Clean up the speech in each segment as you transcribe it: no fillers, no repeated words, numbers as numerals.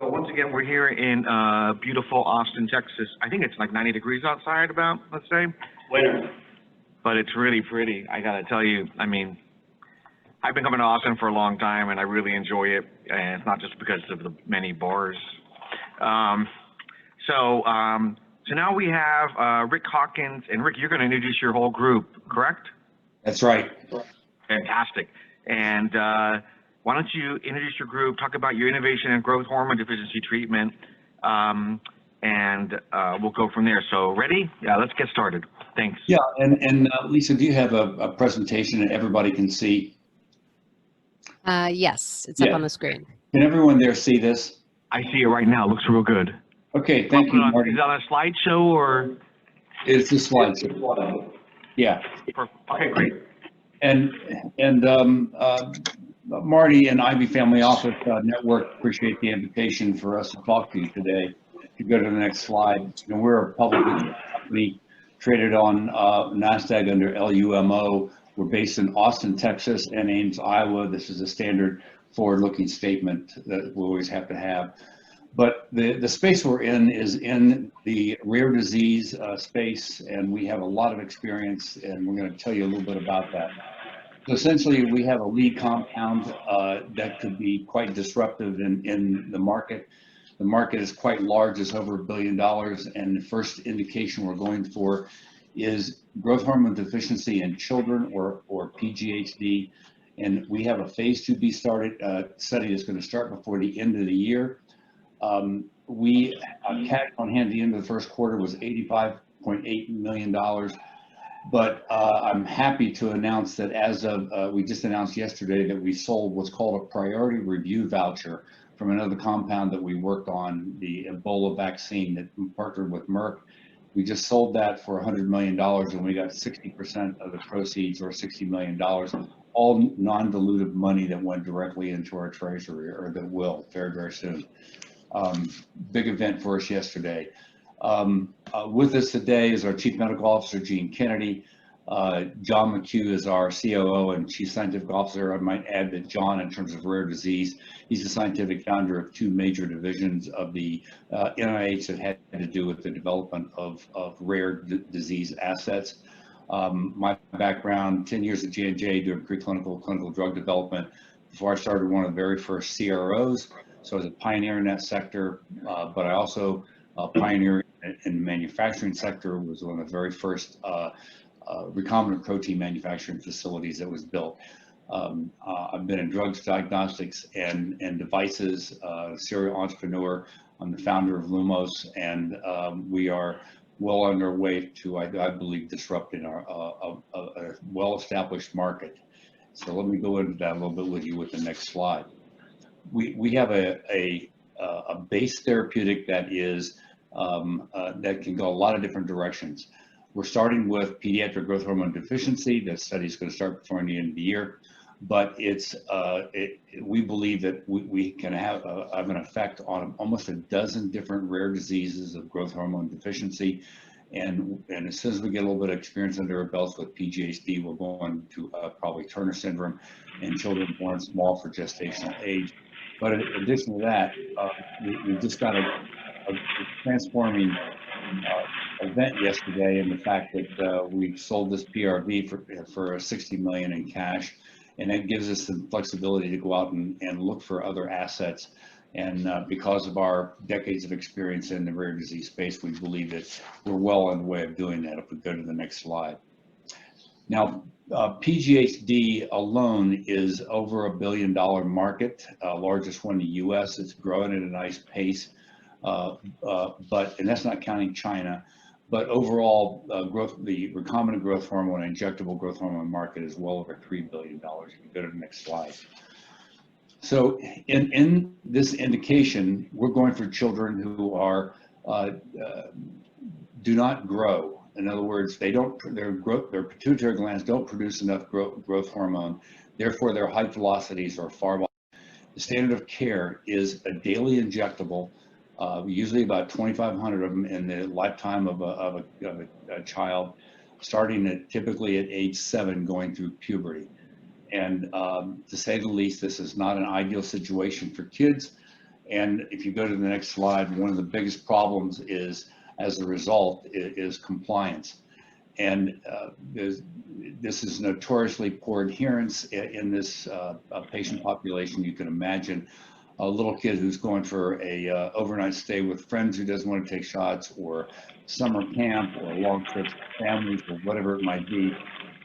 Well, once again, we're here in beautiful Austin, Texas. I think it's like 90 degrees outside about, let's say. Winter. But it's really pretty. I gotta tell you, I mean, I've been coming to Austin for a long time and I really enjoy it. And it's not just because of the many bars. Um, so now we have Rick Hawkins. And Rick, you're gonna introduce your whole group, correct? That's right. Fantastic. And why don't you introduce your group, talk about your innovation and growth hormone deficiency treatment, and we'll go from there. So ready? Yeah, let's get started. Thanks. Yeah, and Lisa, do you have a presentation that everybody can see? Yes, it's up on the screen. Can everyone there see this? I see it right now. It looks real good. Okay, thank you, Marty. Is that a slideshow or? It's a slideshow. Yeah. Okay, great. And Marty and Ivy Family Office Network appreciate the invitation for us to talk to you today. If you go to the next slide, we're a public company traded on NASDAQ under LUMO. We're based in Austin, Texas, and Ames, Iowa. This is a standard forward-looking statement that we always have to have. But the space we're in is in the rare disease space, and we have a lot of experience, and we're going to tell you a little bit about that. So essentially, we have a lead compound that could be quite disruptive in the market. The market is quite large, it's over $1 billion, and the first indication we're going for is growth hormone deficiency in children or PGHD. And we have a phase 2B study that's going to start before the end of the year. Cash on hand at the end of the first quarter was $85.8 million. But I'm happy to announce that as of, we just announced yesterday that we sold what's called a priority review voucher from another compound that we worked on, the Ebola vaccine that we partnered with Merck. We just sold that for $100 million and we got 60% of the proceeds, or $60 million, all non-dilutive money that went directly into our treasury, or that will very, very soon. Big event for us yesterday. With us today is our Chief Medical Officer, Gene Kennedy. John McHugh is our COO and Chief Scientific Officer. I might add that John, in terms of rare disease, he's the scientific founder of two major divisions of the NIH that had to do with the development of rare disease assets. My background, 10 years at J&J doing preclinical, clinical drug development. Before I started one of the very first CROs, so I was a pioneer in that sector, but I also pioneer in the manufacturing sector, was one of the very first recombinant protein manufacturing facilities that was built. I've been in drugs, diagnostics, and devices, serial entrepreneur. I'm the founder of Lumos, and we are well on our way to, I believe, disrupting a well-established market. So let me go into that a little bit with you with the next slide. We have a base therapeutic that is that can go a lot of different directions. We're starting with pediatric growth hormone deficiency. That study is going to start before the end of the year, but we believe that we can have an effect on almost a dozen different rare diseases of growth hormone deficiency. And as soon as we get a little bit of experience under our belts with PGHD, we'll go on to probably Turner syndrome and children born small for gestational age. But in addition to that, we just got a transforming event yesterday in the fact that we sold this PRV for $60 million in cash, and that gives us the flexibility to go out and look for other assets. And because of our decades of experience in the rare disease space, we believe that we're well on the way of doing that. If we go to the next slide. Now, PGHD alone is over $1 billion market, largest one in the US. It's growing at a nice pace, and that's not counting China. But overall, the recombinant growth hormone and injectable growth hormone market is well over $3 billion. You can go to the next slide. So in this indication, we're going for children who are do not grow. In other words, their pituitary glands don't produce enough growth hormone. Therefore, their height velocities are far below. The standard of care is a daily injectable, usually about 2,500 of them in the lifetime of a child, starting typically at age 7, going through puberty. And to say the least, this is not an ideal situation for kids. And if you go to the next slide, one of the biggest problems is, as a result, is compliance. And this is notoriously poor adherence in this patient population. You can imagine a little kid who's going for a overnight stay with friends who doesn't want to take shots, or summer camp, or long trips with families, or whatever it might be.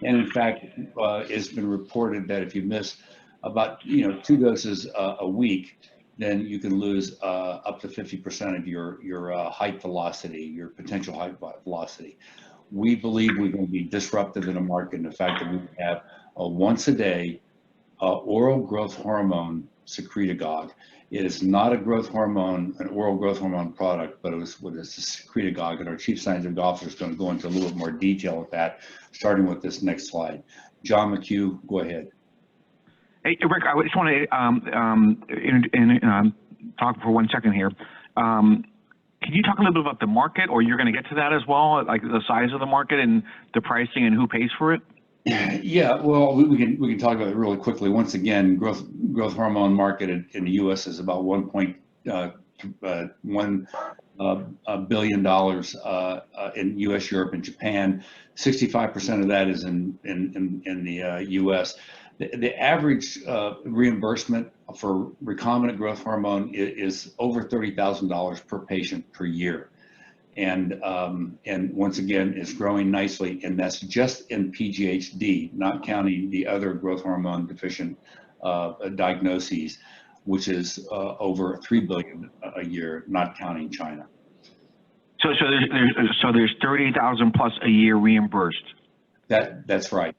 And in fact, it's been reported that if you miss about 2 doses a week, then you can lose up to 50% of your height velocity, your potential height velocity. We believe we're going to be disruptive in the market in the fact that we have a once a day oral growth hormone secretagogue. It is not a growth hormone, an oral growth hormone product, but it's a secretagogue, and our chief scientific officer is going to go into a little bit more detail with that, starting with this next slide. John McHugh, go ahead. Hey, Rick, I just want to talk for 1 second here. Can you talk a little bit about the market, or you're going to get to that as well, like the size of the market and the pricing and who pays for it? Yeah, well, we can talk about it really quickly. Once again, growth hormone market in the U.S. is about $1.1 billion in U.S., Europe, and Japan. 65% of that is in the U.S. The average reimbursement for recombinant growth hormone is over $30,000 per patient per year. And once again, it's growing nicely, and that's just in PGHD, not counting the other growth hormone deficient diagnoses, which is over $3 billion a year, not counting China. So there's 30,000 plus a year reimbursed. That's right.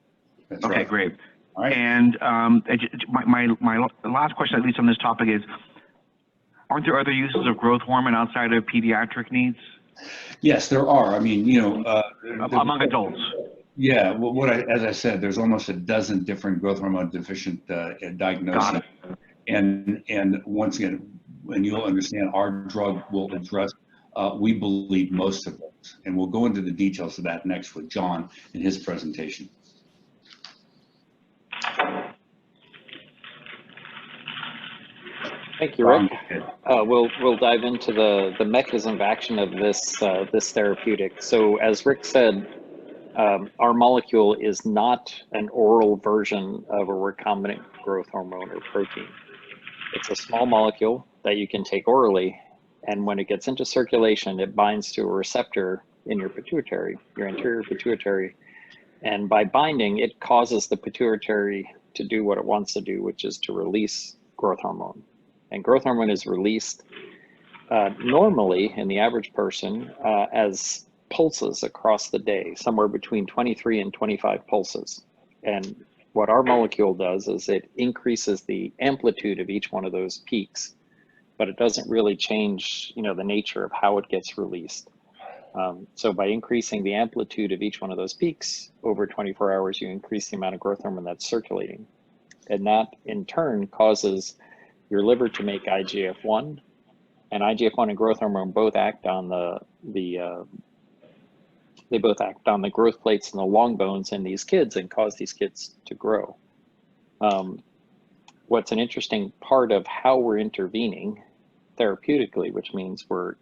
That's okay, right. Great. All right. And my last question, at least on this topic, is: aren't there other uses of growth hormone outside of pediatric needs? Yes, there are. I mean, among adults. Yeah. Well, as I said, there's almost a dozen different growth hormone deficient diagnoses. And once again, and you'll understand, our drug will address, we believe, most of those. And we'll go into the details of that next with John in his presentation. Thank you, Rick. We'll dive into the mechanism of action of this therapeutic. So, as Rick said, our molecule is not an oral version of a recombinant growth hormone or protein. It's a small molecule that you can take orally, and when it gets into circulation, it binds to a receptor in your pituitary, your anterior pituitary, and by binding, it causes the pituitary to do what it wants to do, which is to release growth hormone. And growth hormone is released normally in the average person as pulses across the day, somewhere between 23 and 25 pulses. And what our molecule does is it increases the amplitude of each one of those peaks, but it doesn't really change, the nature of how it gets released. So by increasing the amplitude of each one of those peaks over 24 hours, you increase the amount of growth hormone that's circulating. And that in turn causes your liver to make IGF-1, and IGF-1 and growth hormone both act on they both act on the growth plates and the long bones in these kids and cause these kids to grow. What's an interesting part of how we're intervening therapeutically, which means our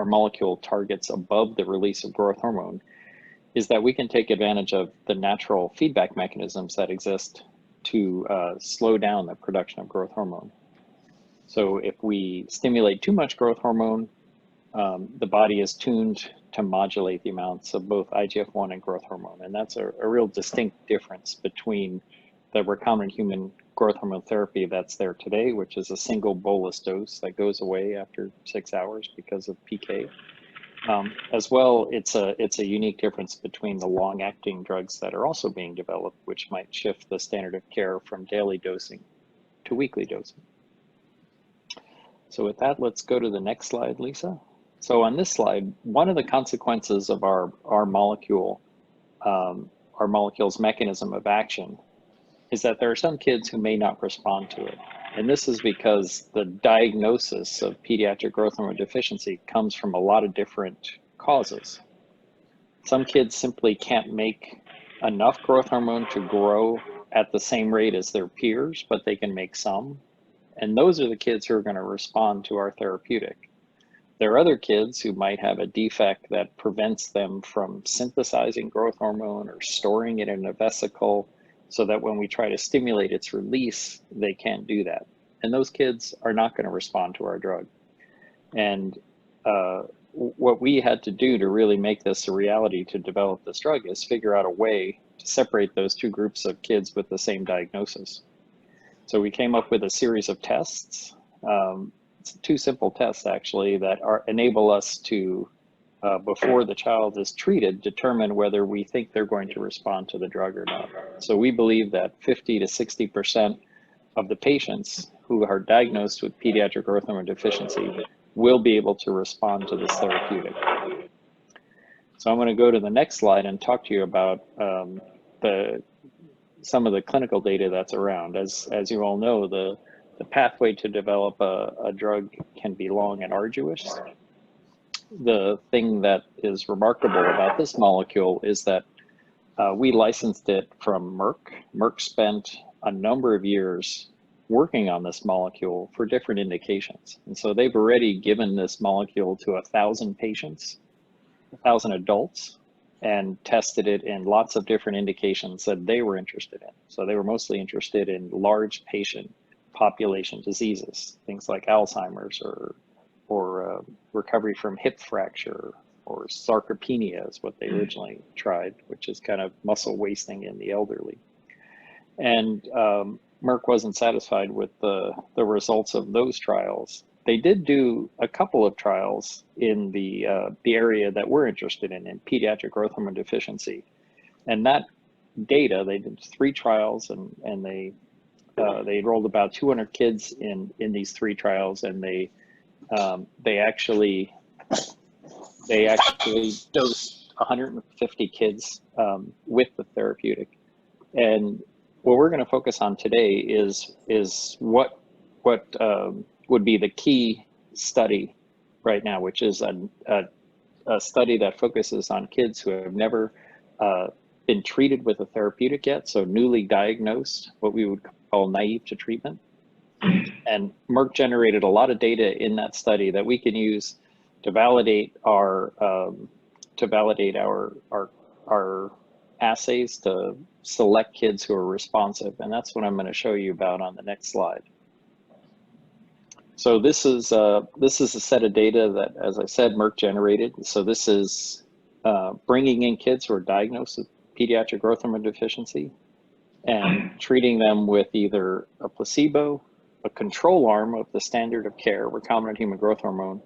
molecule targets above the release of growth hormone, is that we can take advantage of the natural feedback mechanisms that exist to slow down the production of growth hormone. So if we stimulate too much growth hormone, the body is tuned to modulate the amounts of both IGF-1 and growth hormone. And that's a real distinct difference between the recombinant human growth hormone therapy that's there today, which is a single bolus dose that goes away after 6 hours because of PK. As well, it's a unique difference between the long-acting drugs that are also being developed, which might shift the standard of care from daily dosing to weekly dosing. So with that, let's go to the next slide, Lisa. So on this slide, one of the consequences of our molecule's mechanism of action is that there are some kids who may not respond to it. And this is because the diagnosis of pediatric growth hormone deficiency comes from a lot of different causes. Some kids simply can't make enough growth hormone to grow at the same rate as their peers, but they can make some. And those are the kids who are going to respond to our therapeutic. There are other kids who might have a defect that prevents them from synthesizing growth hormone or storing it in a vesicle, so that when we try to stimulate its release, they can't do that. And those kids are not going to respond to our drug. And what we had to do to really make this a reality to develop this drug is figure out a way to separate those two groups of kids with the same diagnosis. So we came up with a series of tests, two simple tests actually, that enable us to, before the child is treated, determine whether we think they're going to respond to the drug or not. So we believe that 50 to 60% of the patients who are diagnosed with pediatric growth hormone deficiency will be able to respond to this therapeutic. So I'm going to go to the next slide and talk to you about some of the clinical data that's around. As you all know, the pathway to develop a drug can be long and arduous. The thing that is remarkable about this molecule is that we licensed it from Merck. Merck spent a number of years working on this molecule for different indications. And so they've already given this molecule to 1,000 patients, 1,000 adults, and tested it in lots of different indications that they were interested in. So they were mostly interested in large patient population diseases, things like Alzheimer's or recovery from hip fracture, or sarcopenia is what they originally tried, which is kind of muscle wasting in the elderly. And Merck wasn't satisfied with the results of those trials. They did do a couple of trials in the area that we're interested in pediatric growth hormone deficiency. And that data, they did 3 trials, and they enrolled about 200 kids in these 3 trials, and they actually dosed 150 kids with the therapeutic. And what we're going to focus on today is what would be the key study right now, which is a study that focuses on kids who have never been treated with a therapeutic yet, so newly diagnosed, what we would call naive to treatment. And Merck generated a lot of data in that study that we can use to validate our assays to select kids who are responsive. And that's what I'm going to show you about on the next slide. So this is a set of data that, as I said, Merck generated. So this is bringing in kids who are diagnosed with pediatric growth hormone deficiency and treating them with either a placebo, a control arm of the standard of care, recombinant human growth hormone,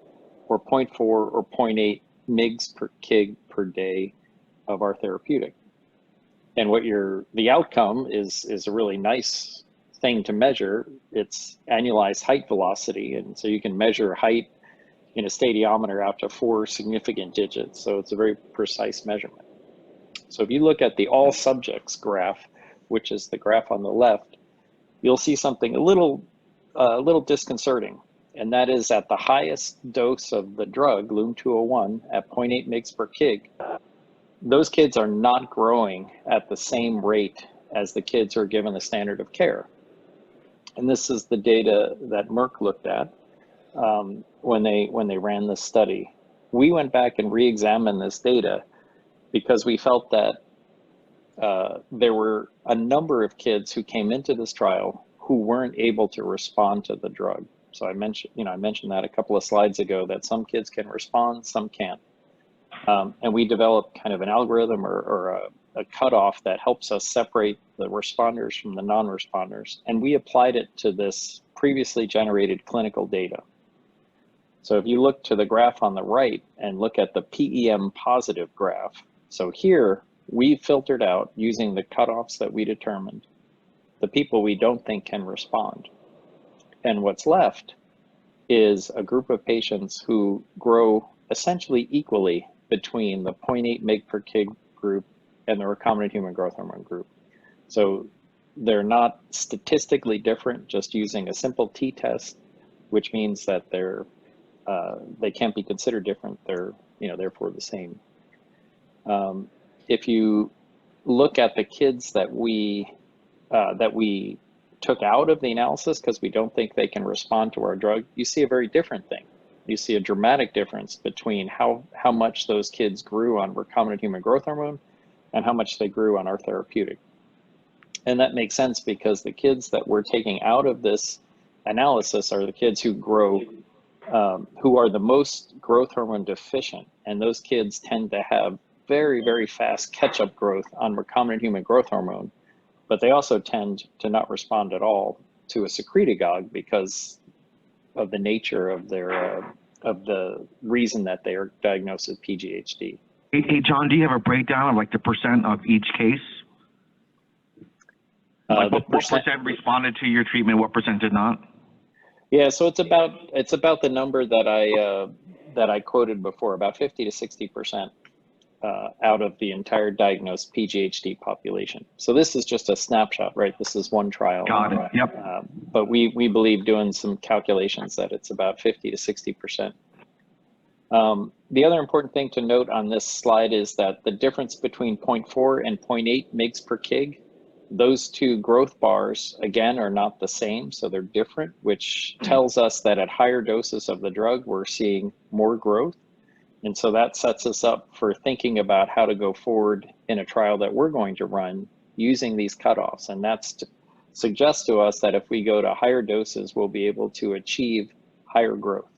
or 0.4 or 0.8 mg per kg per day of our therapeutic. And the outcome is a really nice thing to measure. It's annualized height velocity. And so you can measure height in a stadiometer out to 4 significant digits. So it's a very precise measurement. So if you look at the all subjects graph, which is the graph on the left, you'll see something a little disconcerting. And that is at the highest dose of the drug, LUM-201, at 0.8 mg per kg, those kids are not growing at the same rate as the kids who are given the standard of care. And this is the data that Merck looked at when they ran this study. We went back and re-examined this data because we felt that there were a number of kids who came into this trial who weren't able to respond to the drug. So I mentioned that a couple of slides ago, that some kids can respond, some can't. And we developed kind of an algorithm or a cutoff that helps us separate the responders from the non-responders. And we applied it to this previously generated clinical data. So if you look to the graph on the right and look at the PEM positive graph, so here we filtered out, using the cutoffs that we determined, the people we don't think can respond. And what's left is a group of patients who grow essentially equally between the 0.8 mg per kg group and the recombinant human growth hormone group. So they're not statistically different just using a simple t-test, which means that they can't be considered different. They're therefore the same. If you look at the kids that we took out of the analysis because we don't think they can respond to our drug, you see a very different thing. You see a dramatic difference between how much those kids grew on recombinant human growth hormone and how much they grew on our therapeutic. And that makes sense because the kids that we're taking out of this analysis are the kids who grow, who are the most growth hormone deficient. And those kids tend to have very, very fast catch-up growth on recombinant human growth hormone, but they also tend to not respond at all to a secretagogue because of the nature of their, of the reason that they are diagnosed with PGHD. Hey, John, do you have a breakdown of like the percent of each case? Like what percent responded to your treatment, what percent did not? Yeah, so it's about the number that I quoted before, about 50 to 60% out of the entire diagnosed PGHD population. So this is just a snapshot, right? This is one trial. Got it. Yep. But we believe, doing some calculations, that it's about 50 to 60%. The other important thing to note on this slide is that the difference between 0.4 and 0.8 mg per kg, those two growth bars, again, are not the same, so they're different, which tells us that at higher doses of the drug, we're seeing more growth. And so that sets us up for thinking about how to go forward in a trial that we're going to run using these cutoffs. And that's to suggest to us that if we go to higher doses, we'll be able to achieve higher growth.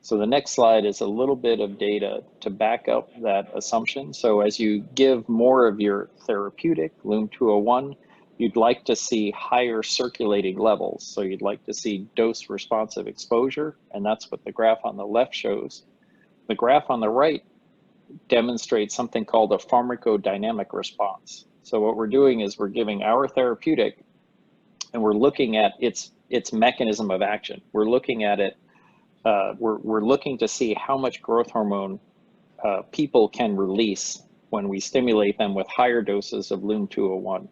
So the next slide is a little bit of data to back up that assumption. So as you give more of your therapeutic, LUM-201, you'd like to see higher circulating levels. So you'd like to see dose responsive exposure, and that's what the graph on the left shows. The graph on the right demonstrates something called a pharmacodynamic response. So what we're doing is we're giving our therapeutic and we're looking at its mechanism of action. We're looking at it, we're looking to see how much growth hormone people can release when we stimulate them with higher doses of LUM-201.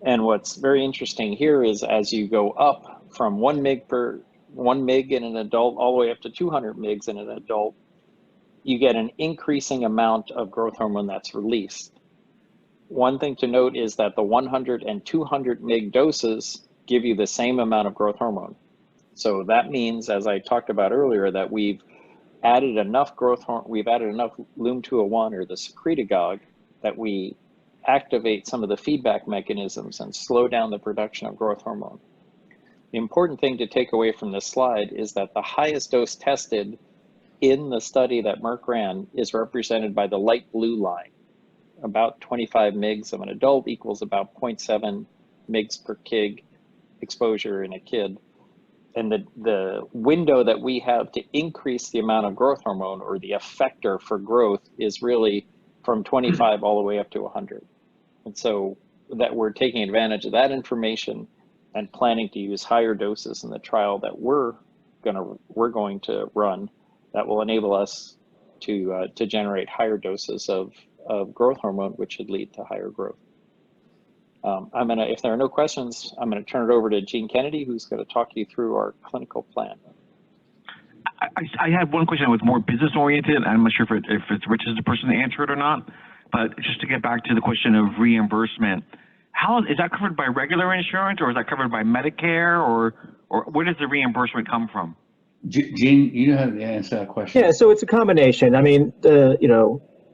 And what's very interesting here is as you go up from 1 mg in an adult all the way up to 200 mgs in an adult, you get an increasing amount of growth hormone that's released. One thing to note is that the 100 and 200 mg doses give you the same amount of growth hormone. So that means, as I talked about earlier, that we've added enough growth hormone, we've added enough LUM-201 or the secretagogue that we activate some of the feedback mechanisms and slow down the production of growth hormone. The important thing to take away from this slide is that the highest dose tested in the study that Merck ran is represented by the light blue line. About 25 mgs of an adult equals about 0.7 mgs per kg exposure in a kid. And the window that we have to increase the amount of growth hormone, or the effector for growth, is really from 25 all the way up to 100. And so that we're taking advantage of that information and planning to use higher doses in the trial that we're going to run, that will enable us to generate higher doses of growth hormone, which should lead to higher growth. If there are no questions, I'm gonna turn it over to Gene Kennedy, who's gonna talk you through our clinical plan. I have one question that was more business oriented. I'm not sure if it's Rich is the person to answer it or not, but just to get back to the question of reimbursement, how is that covered by regular insurance, or is that covered by Medicare, or where does the reimbursement come from? Gene, you know how to answer that question. Yeah, so it's a combination. I mean,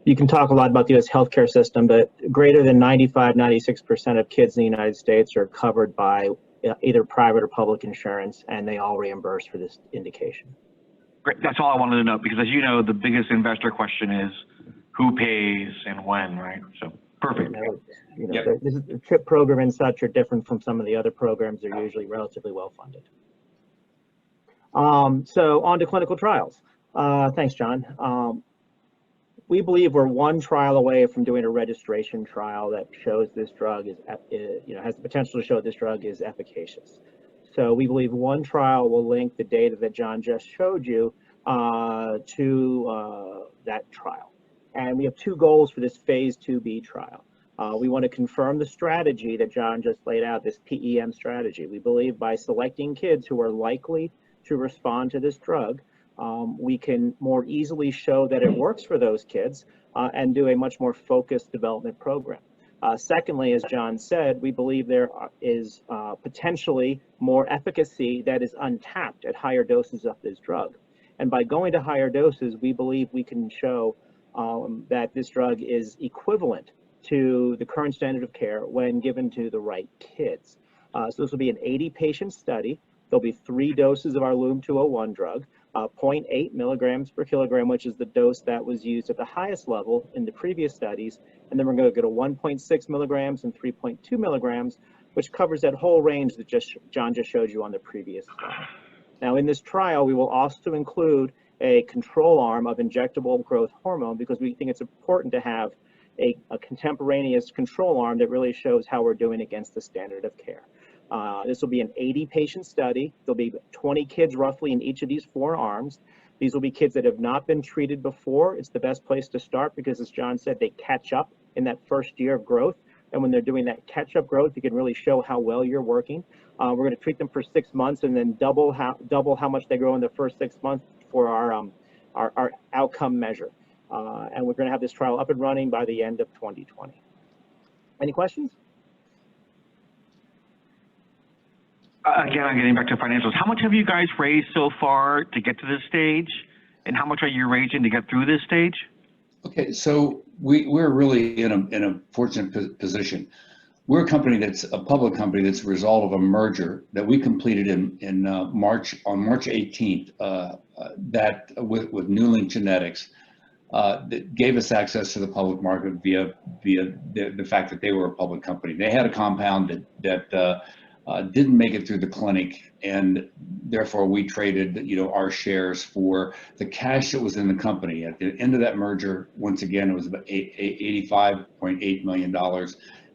you can talk a lot about the U.S. healthcare system, but greater than 95, 96% of kids in the United States are covered by either private or public insurance, and they all reimburse for this indication. Great. That's all I wanted to know, because as you know, the biggest investor question is who pays and when, right? So perfect. Yep. The CHIP program and such are different from some of the other programs. They're usually relatively well funded. So on to clinical trials. Thanks, John. We believe we're one trial away from doing a registration trial that shows this drug has the potential to show this drug is efficacious. So we believe one trial will link the data that John just showed you to that trial. And we have two goals for this phase 2B trial. We want to confirm the strategy that John just laid out, this PEM strategy. We believe by selecting kids who are likely to respond to this drug, we can more easily show that it works for those kids and do a much more focused development program. Secondly, as John said, we believe there is potentially more efficacy that is untapped at higher doses of this drug. And by going to higher doses, we believe we can show that this drug is equivalent to the current standard of care when given to the right kids. So this will be an 80-patient study. There'll be 3 doses of our LUM-201 drug, 0.8 milligrams per kilogram, which is the dose that was used at the highest level in the previous studies. And then we're going to go to 1.6 milligrams and 3.2 milligrams, which covers that whole range that John just showed you on the previous slide. Now, in this trial, we will also include a control arm of injectable growth hormone because we think it's important to have a contemporaneous control arm that really shows how we're doing against the standard of care. This will be an 80-patient study. There'll be 20 kids roughly in each of these 4 arms. These will be kids that have not been treated before. It's the best place to start because, as John said, they catch up in that first year of growth. And when they're doing that catch-up growth, you can really show how well you're working. We're going to treat them for 6 months and then double how much they grow in the first 6 months for our outcome measure. And we're going to have this trial up and running by the end of 2020. Any questions? Again, I'm getting back to financials. How much have you guys raised so far to get to this stage? And how much are you raising to get through this stage? Okay, so we're really in a fortunate position. We're a company that's a public company that's a result of a merger that we completed in March 18th. That with Newlink Genetics that gave us access to the public market via the fact that they were a public company. They had a compound that didn't make it through the clinic, and therefore we traded, our shares for the cash that was in the company. At the end of that merger, once again, it was about $85.8 million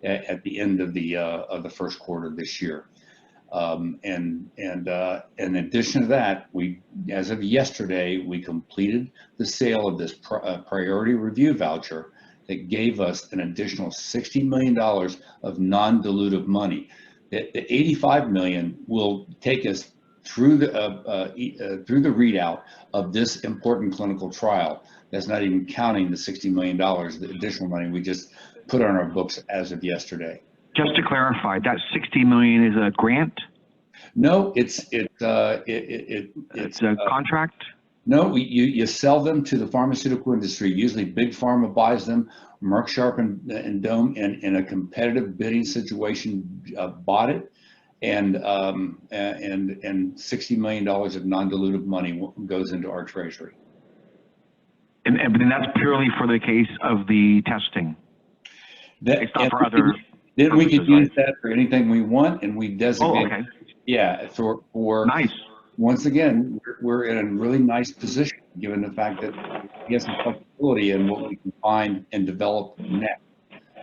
at the end of the first quarter this year. And in addition to that, as of yesterday, we completed the sale of this priority review voucher that gave us an additional $60 million of non-dilutive money. The 85 million will take us through the readout of this important clinical trial. That's not even counting the $60 million, the additional money we just put on our books as of yesterday. Just to clarify, that 60 million is a grant? No, it's a contract? No, you sell them to the pharmaceutical industry. Usually Big Pharma buys them. Merck, Sharp, and Dome in a competitive bidding situation bought it, and $60 million of non-dilutive money goes into our treasury. And that's purely for the case of the testing. It's not for other. Then we could use that for anything we want, and we designate. Oh, okay. Yeah, for nice. Once again, we're in a really nice position given the fact that we have some flexibility in what we can find and develop next,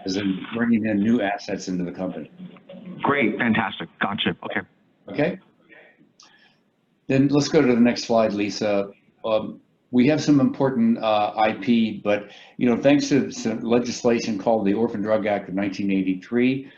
as in bringing in new assets into the company. Great, fantastic, gotcha. Okay. Okay. Then let's go to the next slide, Lisa. We have some important IP, but thanks to some legislation called the Orphan Drug Act of 1983.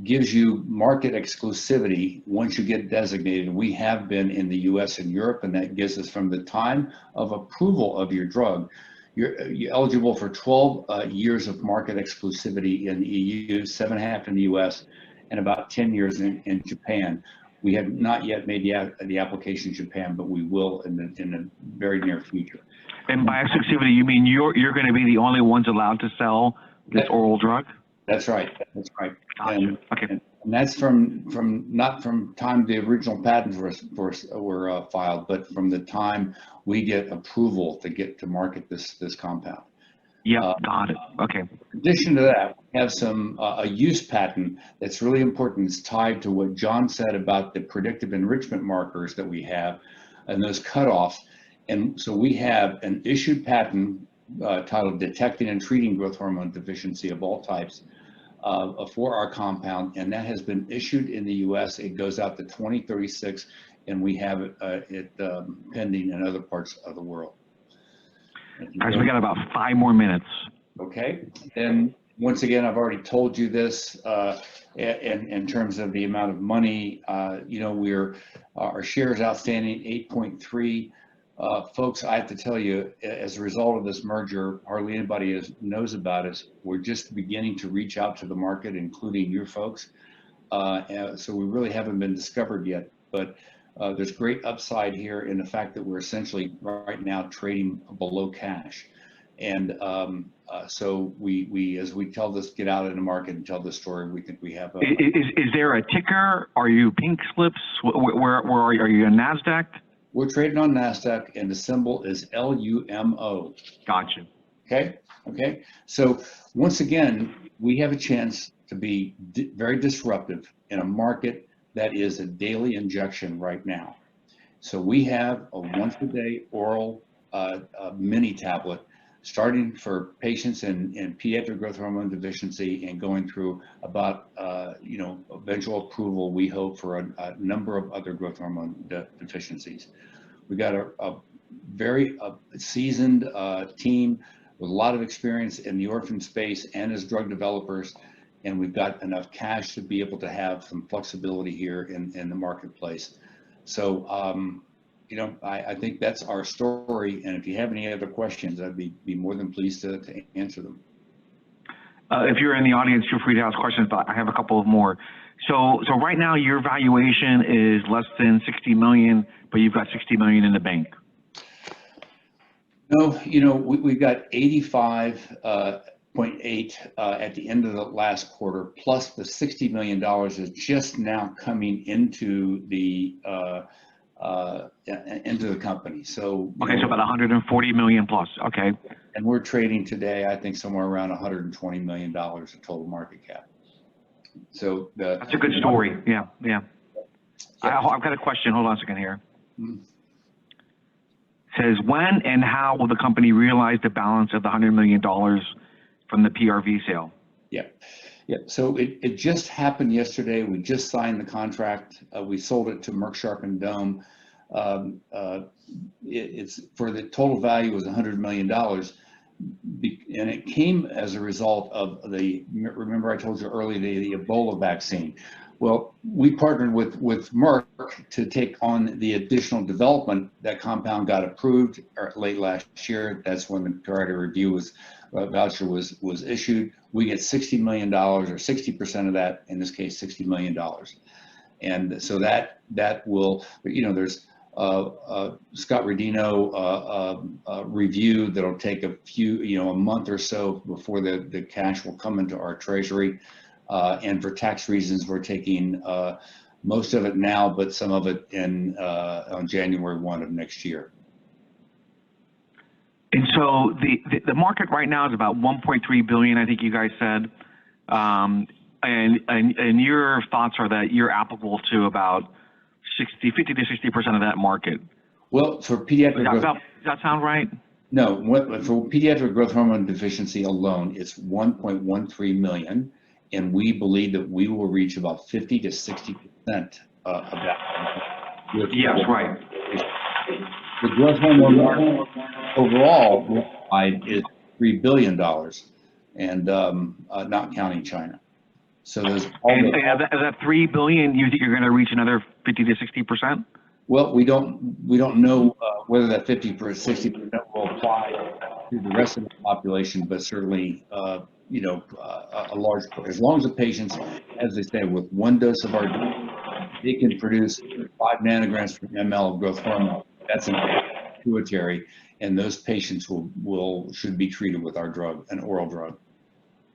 Gives you market exclusivity once you get designated. We have been in the US and Europe, and that gives us from the time of approval of your drug, you're eligible for 12 years of market exclusivity in the EU, 7.5 in the US, and about 10 years in Japan. We have not yet made the application in Japan, but we will in the very near future. And by exclusivity, you mean you're going to be the only ones allowed to sell this oral drug? That's right. That's right. Gotcha. Okay. And that's from not from time the original patents were filed, but from the time we get approval to get to market this compound. Yeah, got it. Okay. In addition to that, we have some a use patent that's really important. It's tied to what John said about the predictive enrichment markers that we have and those cutoffs. And so we have an issued patent titled Detecting and Treating Growth Hormone Deficiency of all types for our compound, and that has been issued in the US. It goes out to 2036, and we have it pending in other parts of the world. Guys, we got about 5 more minutes. Okay, then once again, I've already told you this in terms of the amount of money. Our shares outstanding 8.3 Folks, I have to tell you, as a result of this merger, hardly anybody knows about us. We're just beginning to reach out to the market, including your folks. So we really haven't been discovered yet, but there's great upside here in the fact that we're essentially right now trading below cash. And so we, as we get out in the market and tell this story, we think we have Is there a ticker? Are you pink slips? Where are you on NASDAQ? We're trading on NASDAQ, and the symbol is LUMO. Gotcha. Okay. Okay. So once again, we have a chance to be very disruptive in a market that is a daily injection right now. So we have a once-a-day oral mini tablet, starting for patients in pediatric growth hormone deficiency and going through about eventual approval, we hope, for a number of other growth hormone deficiencies. We got a very seasoned team with a lot of experience in the orphan space and as drug developers, and we've got enough cash to be able to have some flexibility here in the marketplace. So I think that's our story, and if you have any other questions, I'd be more than pleased to answer them. If you're in the audience, feel free to ask questions, but I have a couple of more. So right now your valuation is less than 60 million, but you've got 60 million in the bank. No, we've got 85.8 at the end of the last quarter, plus the $60 million is just now coming into the company. So okay, so about 140 million plus. Okay. And we're trading today, I think, somewhere around $120 million of total market cap. So that's a good story. Yeah. I've got a question. Hold on a second here. Says, when and how will the company realize the balance of the $100 million from the PRV sale? Yeah. So it just happened yesterday. We just signed the contract. We sold it to Merck Sharp and Dohme. It's for the total value was $100 million. And it came as a result of remember I told you earlier, the Ebola vaccine. Well, we partnered with Merck to take on the additional development. That compound got approved late last year. That's when the priority review voucher was issued. We get $60 million, or 60% of that, in this case, $60 million. And so that will, there's Scott Rodino review that'll take a month or so before the cash will come into our treasury. And for tax reasons, we're taking most of it now, but some of it on January 1 of next year. And so the market right now is about 1.3 billion, I think you guys said. And your thoughts are that you're applicable to about 50 to 60% of that market. Well, for pediatric does that sound right? No, for pediatric growth hormone deficiency alone, it's 1.13 million. And we believe that we will reach about 50 to 60% of that. Yes, right. The growth hormone market overall worldwide is $3 billion, and not counting China. So there's that 3 billion, you think you're going to reach another 50 to 60%? Well, we don't know whether that 50 or 60% will apply to the rest of the population, but certainly a large, as long as the patients, as they say, with one dose of our drug, they can produce 5 nanograms per ml of growth hormone. That's an pituitary, and those patients should be treated with our drug, an oral drug.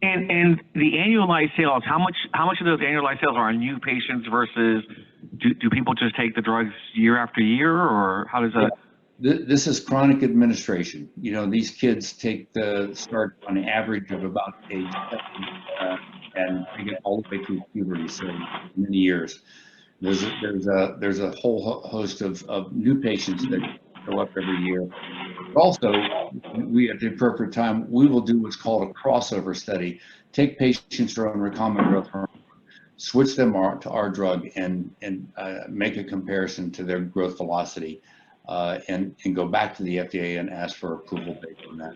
And the annualized sales, how much of those annualized sales are on new patients versus do people just take the drugs year after year, or how does that? This is chronic administration. These kids start on average of about age 7, and they get all the way through puberty, so many years. There's a whole host of new patients that go up every year. But also, we at the appropriate time, we will do what's called a crossover study. Take patients who are on recombinant growth hormone, switch them to our drug, and make a comparison to their growth velocity. And go back to the FDA and ask for approval based on that.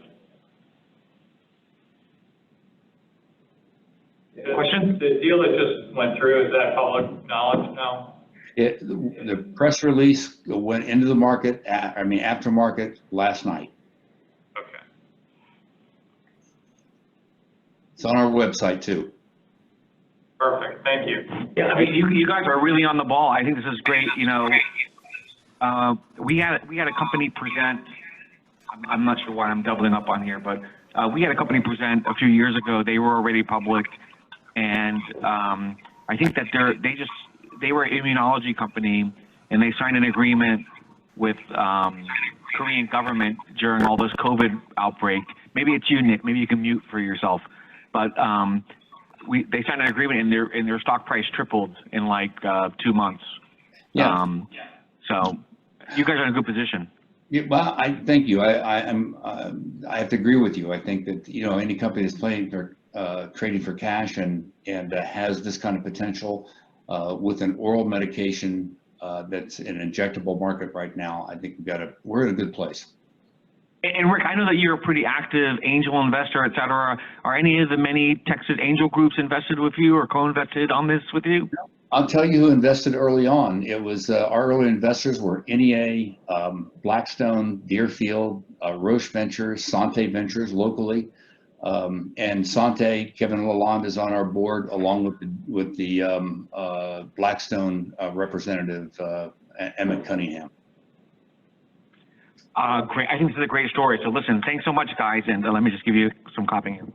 Question? The deal that just went through, is that public knowledge now? The press release went into the market, aftermarket last night. Okay. It's on our website too. Perfect. Thank you. Yeah, I mean, you guys are really on the ball. I think this is great. You know, we had a company present. I'm not sure why I'm doubling up on here, but we had a company present a few years ago. They were already public, and I think that they were an immunology company, and they signed an agreement with Korean government during all this COVID outbreak. Maybe it's you, Nick. Maybe you can mute for yourself, but. They signed an agreement and their stock price tripled in like 2 months. Yeah. So you guys are in a good position. Yeah, well, I thank you. I have to agree with you. I think that, you know, any company that's trading for cash and has this kind of potential with an oral medication that's an injectable market right now, I think we're in a good place. And Rick, I know that you're a pretty active angel investor, et cetera. Are any of the many Texas angel groups invested with you or co-invested on this with you? I'll tell you who invested early on. It was our early investors were NEA, Blackstone, Deerfield, Roche Ventures, Sante Ventures locally, and Sante. Kevin Lalonde is on our board along with the Blackstone representative Emmett Cunningham. Great. I think this is a great story. So listen, thanks so much, guys, and let me just give you some copying.